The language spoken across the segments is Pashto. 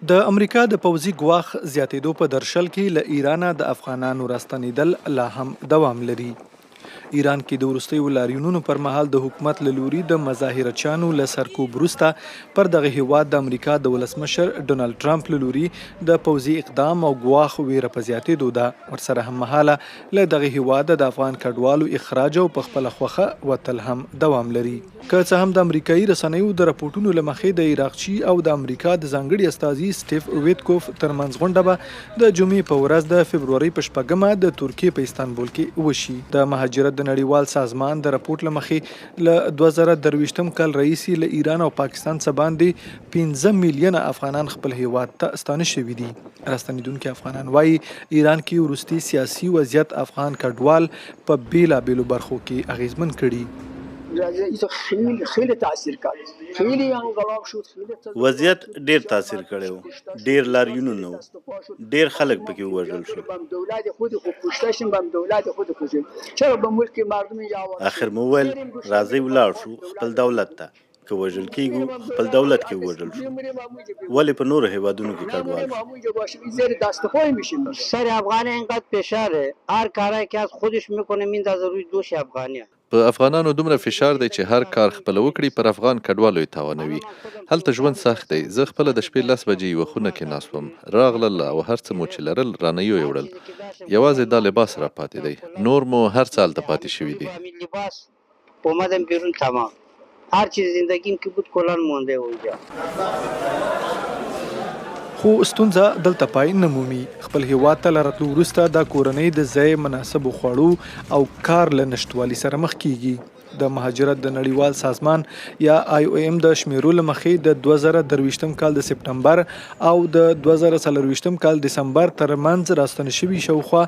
د امریکا د پوځي ګواښ زیاتېدو په درشل کې له ایرانه د افغانانو راستنېدل لا هم دوام لري. ایران کې د وروستیو لاریونونو پر مهال د حکومت له لوري د مظاهرچیانو له سرکوب وروسته پر دغه هیواد د امریکا د ولسمشر ډونالد ټرمپ له لوري د پوځي اقدام او ګواښ ویره په زیاتېدو ده. ورسره هممهاله له دغه هیواده د افغان کډوالو اخراج او په خپله خوښه وتل هم دوام لري. که څه هم د امریکایي رسنیو د راپورټونو له مخې د عراقچي او د امریکا د ځانګړي استازي سټیف ویتکوف ترمنځ غونډه به د جمعې په ورځ د فبرورۍ په 6 د ترکیې په استانبول کې وشي. د مهاجرت د نړیوال سازمان د راپورټ له مخې له 2023 کال راهیسې له ایران او پاکستان څخه باندې 15 میلیونه افغانان خپل هیواد ته ستانه شوي دي. راستنېدونکي افغانان وایي ایران کې وروستي سیاسي وضعیت افغان کډوال په بیلابیلو برخو کې اغیزمن کړي. خیلی تاثیر کرد. خیلی انقلاب شد. وضعیت ډیر تاثیر کړی و. ډیر لاریونونه و. ډیر خلک پکې ووژل شول. دولت خود کشته شدن، بم دولت خود کشته. چرا به ملک مردم جواب؟ اخر مو ویل راځي ولاړ شو خپل دولت ته. که وژل کېږو خپل دولت کې ووژل شو. ولې په نورو هیوادونو کې کډوال شو؟ سر افغان اینقدر فشاره، هر کاری که از خودش میکنه میندازه روی دوش افغانی. په افغانانو دومره فشار دی چې هر کار خپل وکړي پر افغان کډوالو یې تاوانوي. هلته ژوند سخت دی. زه خپله د شپې 10 بجې یوه خونه کې ناست وم. راغلل او هر څه مو چې لرل رانه یوړل. یوازې دا لباس را پاتې دی. نور مو هر څه هلته پاتې شوي دي. لباس اومدم بیرون تمام. هر چیز زندگیم که بود کلان مونده اونجا. خو ستونزه دلته پای نه مومي. خپل هیواد ته له راتلو وروسته دا کورنۍ د ځای مناسبو خوړو او کار له نشتوالي سره مخ کیږي. د مهاجرت د نړیوال سازمان یا IOM د شمیرو له مخې د 2023 کال د سپټمبر او د 2024 کال دسمبر ترمنځ راستنه شوي شاوخوا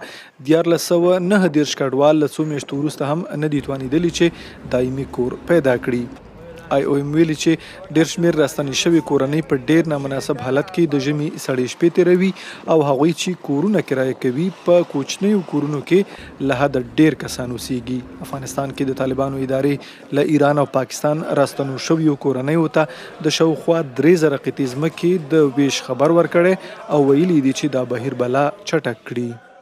1439 کډوال له څو میاشتو وروسته هم نه دي توانېدلي چې دایمي کور پیدا کړي. IOM ویلي چې ډېر شمېر راستنې شوي کورنۍ په ډېر نامناسب حالت کې د ژمي سړې شپې تېروي او هغوی چې کورونه کرایه کوي په کوچنیو کورونو کې له حده ډېر کسان اوسېږي. افغانستان کې د طالبانو ادارې له ایران او پاکستان راستنو شویو کورنیو ته د شاوخوا 3000 قطعې ځمکې د ویش خبر ورکړی او ویلي دي چې دا بهیر به لا چټک کړي.